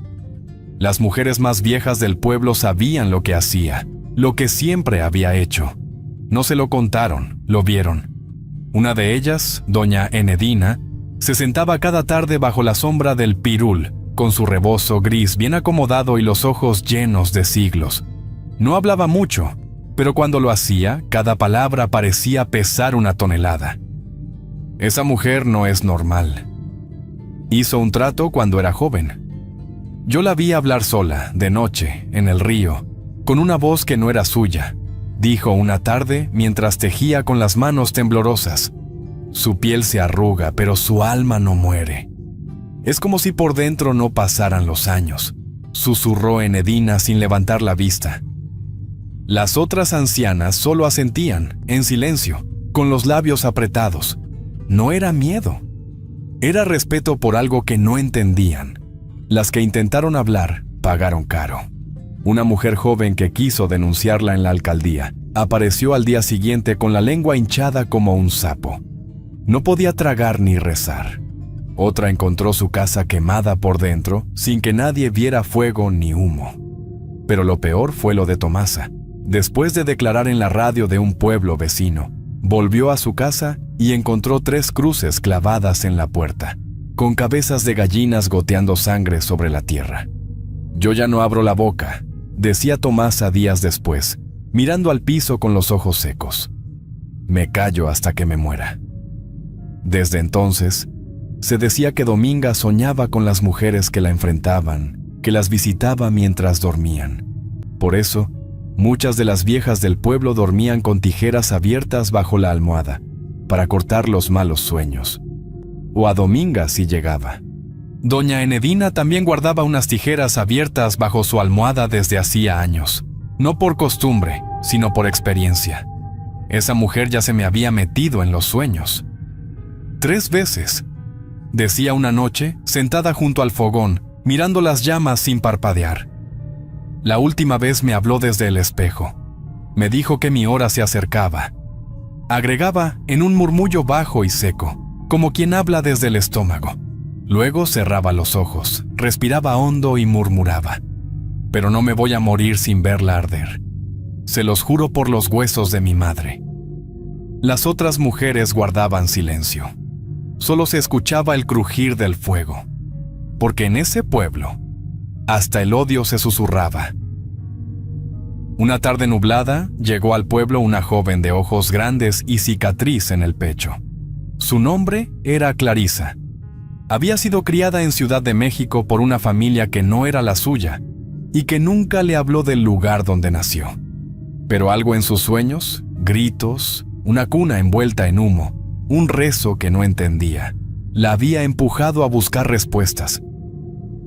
Las mujeres más viejas del pueblo sabían lo que hacía, lo que siempre había hecho. No se lo contaron, lo vieron. Una de ellas, doña Enedina, se sentaba cada tarde bajo la sombra del pirul, con su rebozo gris bien acomodado y los ojos llenos de siglos. No hablaba mucho, pero cuando lo hacía, cada palabra parecía pesar una tonelada. Esa mujer no es normal. Hizo un trato cuando era joven. Yo la vi hablar sola, de noche, en el río, con una voz que no era suya, dijo una tarde mientras tejía con las manos temblorosas. Su piel se arruga, pero su alma no muere. Es como si por dentro no pasaran los años, susurró Enedina sin levantar la vista. Las otras ancianas solo asentían, en silencio, con los labios apretados. No era miedo. Era respeto por algo que no entendían. Las que intentaron hablar, pagaron caro. Una mujer joven que quiso denunciarla en la alcaldía, apareció al día siguiente con la lengua hinchada como un sapo. No podía tragar ni rezar. Otra encontró su casa quemada por dentro, sin que nadie viera fuego ni humo. Pero lo peor fue lo de Tomasa, Después de declarar en la radio de un pueblo vecino, volvió a su casa y encontró 3 cruces clavadas en la puerta, con cabezas de gallinas goteando sangre sobre la tierra. «Yo ya no abro la boca», decía Tomasa días después, mirando al piso con los ojos secos. «Me callo hasta que me muera». Desde entonces, se decía que Dominga soñaba con las mujeres que la enfrentaban, que las visitaba mientras dormían. Por eso, muchas de las viejas del pueblo dormían con tijeras abiertas bajo la almohada, para cortar los malos sueños. O a Dominga si llegaba. Doña Enedina también guardaba unas tijeras abiertas bajo su almohada desde hacía años, no por costumbre, sino por experiencia. Esa mujer ya se me había metido en los sueños. 3 veces, decía una noche, sentada junto al fogón, mirando las llamas sin parpadear. La última vez me habló desde el espejo. Me dijo que mi hora se acercaba. Agregaba en un murmullo bajo y seco, como quien habla desde el estómago. Luego cerraba los ojos, respiraba hondo y murmuraba: «Pero no me voy a morir sin verla arder. Se los juro por los huesos de mi madre». Las otras mujeres guardaban silencio. Solo se escuchaba el crujir del fuego, porque en ese pueblo hasta el odio se susurraba. Una tarde nublada llegó al pueblo una joven de ojos grandes y cicatriz en el pecho. Su nombre era Clarisa. Había sido criada en Ciudad de México por una familia que no era la suya y que nunca le habló del lugar donde nació. Pero algo en sus sueños, gritos, una cuna envuelta en humo, un rezo que no entendía, la había empujado a buscar respuestas.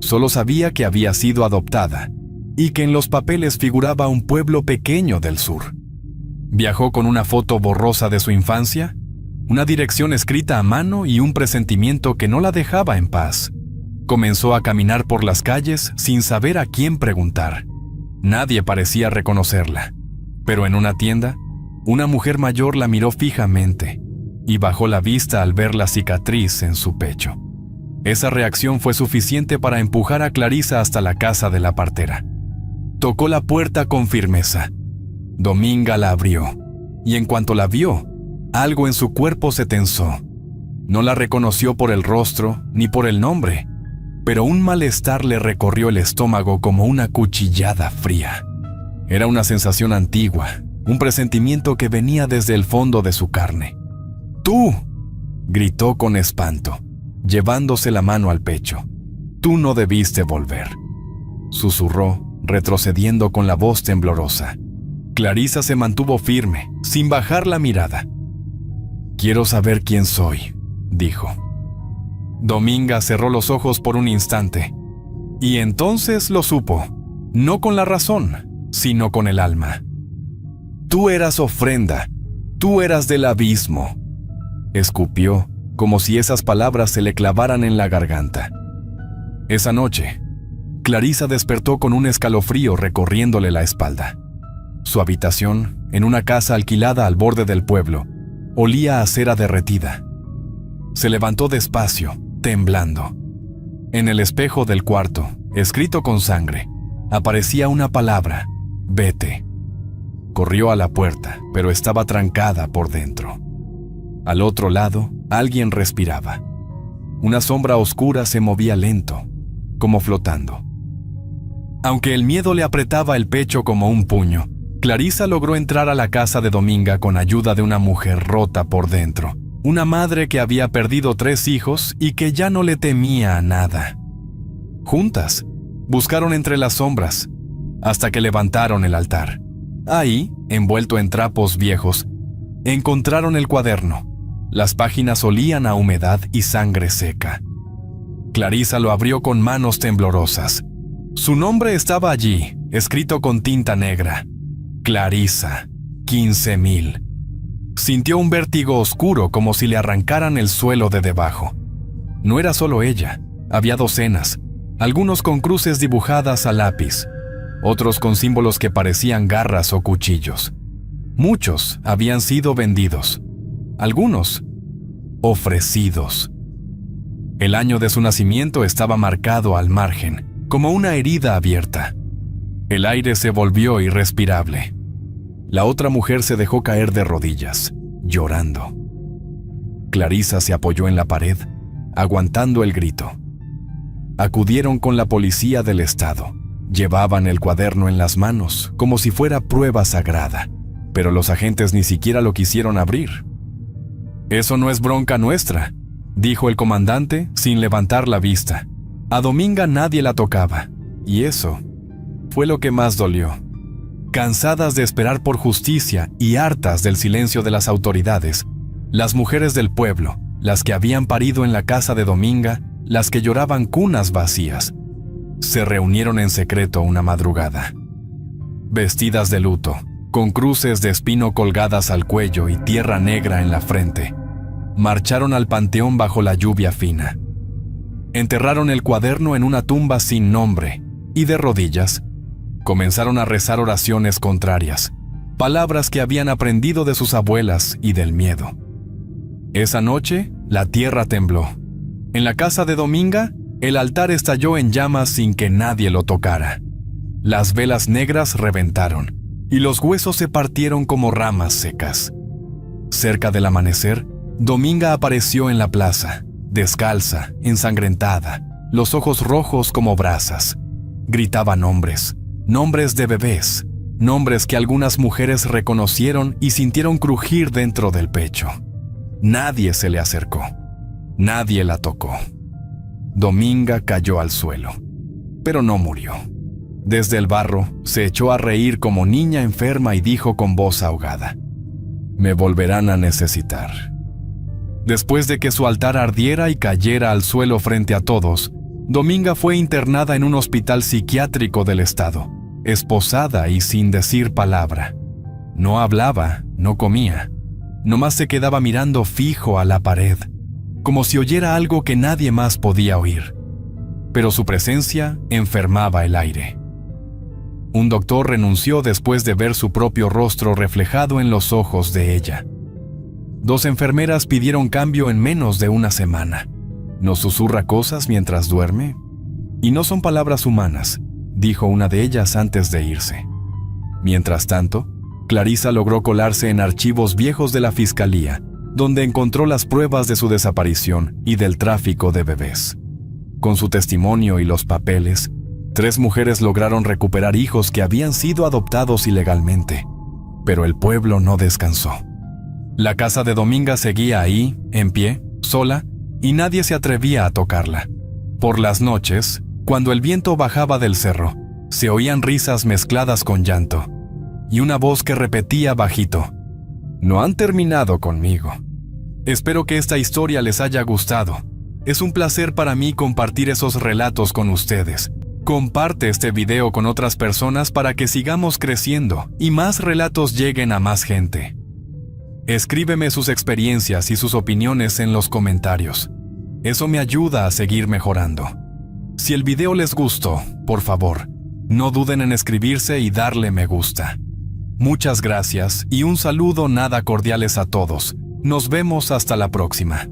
Solo sabía que había sido adoptada y que en los papeles figuraba un pueblo pequeño del sur. Viajó con una foto borrosa de su infancia, una dirección escrita a mano y un presentimiento que no la dejaba en paz. Comenzó a caminar por las calles sin saber a quién preguntar. Nadie parecía reconocerla, pero en una tienda, una mujer mayor la miró fijamente y bajó la vista al ver la cicatriz en su pecho. Esa reacción fue suficiente para empujar a Clarisa hasta la casa de la partera. Tocó la puerta con firmeza. Dominga la abrió, y en cuanto la vio, algo en su cuerpo se tensó. No la reconoció por el rostro ni por el nombre, pero un malestar le recorrió el estómago como una cuchillada fría. Era una sensación antigua, un presentimiento que venía desde el fondo de su carne. «¡Tú!», gritó con espanto, llevándose la mano al pecho. «Tú no debiste volver», susurró, retrocediendo con la voz temblorosa. Clarisa se mantuvo firme, sin bajar la mirada. «Quiero saber quién soy», dijo. Dominga cerró los ojos por un instante, y entonces lo supo, no con la razón, sino con el alma. «Tú eras ofrenda, tú eras del abismo», escupió, como si esas palabras se le clavaran en la garganta. Esa noche, Clarisa despertó con un escalofrío recorriéndole la espalda. Su habitación, en una casa alquilada al borde del pueblo, olía a cera derretida. Se levantó despacio, temblando. En el espejo del cuarto, escrito con sangre, aparecía una palabra: «Vete». Corrió a la puerta, pero estaba trancada por dentro. Al otro lado, alguien respiraba. Una sombra oscura se movía lento, como flotando. Aunque el miedo le apretaba el pecho como un puño, Clarisa logró entrar a la casa de Dominga con ayuda de una mujer rota por dentro, una madre que había perdido 3 hijos y que ya no le temía a nada. Juntas, buscaron entre las sombras, hasta que levantaron el altar. Ahí, envuelto en trapos viejos, encontraron el cuaderno. Las páginas olían a humedad y sangre seca. Clarisa lo abrió con manos temblorosas. Su nombre estaba allí, escrito con tinta negra: Clarisa, 15,000. Sintió un vértigo oscuro como si le arrancaran el suelo de debajo. No era solo ella, había docenas, algunos con cruces dibujadas a lápiz, otros con símbolos que parecían garras o cuchillos. Muchos habían sido vendidos, algunos ofrecidos. El año de su nacimiento estaba marcado al margen, como una herida abierta. El aire se volvió irrespirable. La otra mujer se dejó caer de rodillas, llorando. Clarisa se apoyó en la pared, aguantando el grito. Acudieron con la policía del estado. Llevaban el cuaderno en las manos, como si fuera prueba sagrada, pero los agentes ni siquiera lo quisieron abrir. «Eso no es bronca nuestra», dijo el comandante sin levantar la vista. A Dominga nadie la tocaba, y eso fue lo que más dolió. Cansadas de esperar por justicia y hartas del silencio de las autoridades, las mujeres del pueblo, las que habían parido en la casa de Dominga, las que lloraban cunas vacías, se reunieron en secreto una madrugada. Vestidas de luto, con cruces de espino colgadas al cuello y tierra negra en la frente, marcharon al panteón bajo la lluvia fina. Enterraron el cuaderno en una tumba sin nombre y de rodillas comenzaron a rezar oraciones contrarias, palabras que habían aprendido de sus abuelas y del miedo. Esa noche, la tierra tembló. En la casa de Dominga, el altar estalló en llamas sin que nadie lo tocara. Las velas negras reventaron y los huesos se partieron como ramas secas. Cerca del amanecer, Dominga apareció en la plaza, descalza, ensangrentada, los ojos rojos como brasas. Gritaba nombres de bebés, nombres que algunas mujeres reconocieron y sintieron crujir dentro del pecho. Nadie se le acercó, nadie la tocó. Dominga cayó al suelo, pero no murió. Desde el barro se echó a reír como niña enferma y dijo con voz ahogada: «Me volverán a necesitar». Después de que su altar ardiera y cayera al suelo frente a todos, Dominga fue internada en un hospital psiquiátrico del estado, esposada y sin decir palabra. No hablaba, no comía, nomás se quedaba mirando fijo a la pared, como si oyera algo que nadie más podía oír. Pero su presencia enfermaba el aire. Un doctor renunció después de ver su propio rostro reflejado en los ojos de ella. 2 enfermeras pidieron cambio en menos de una semana. ¿Nos susurra cosas mientras duerme? Y no son palabras humanas, dijo una de ellas antes de irse. Mientras tanto, Clarisa logró colarse en archivos viejos de la fiscalía, donde encontró las pruebas de su desaparición y del tráfico de bebés. Con su testimonio y los papeles, 3 mujeres lograron recuperar hijos que habían sido adoptados ilegalmente, pero el pueblo no descansó. La casa de Dominga seguía ahí, en pie, sola, y nadie se atrevía a tocarla. Por las noches, cuando el viento bajaba del cerro, se oían risas mezcladas con llanto, y una voz que repetía bajito: «No han terminado conmigo». Espero que esta historia les haya gustado. Es un placer para mí compartir esos relatos con ustedes. Comparte este video con otras personas para que sigamos creciendo y más relatos lleguen a más gente. Escríbeme sus experiencias y sus opiniones en los comentarios. Eso me ayuda a seguir mejorando. Si el video les gustó, por favor, no duden en escribirse y darle me gusta. Muchas gracias y un saludo nada cordiales a todos. Nos vemos hasta la próxima.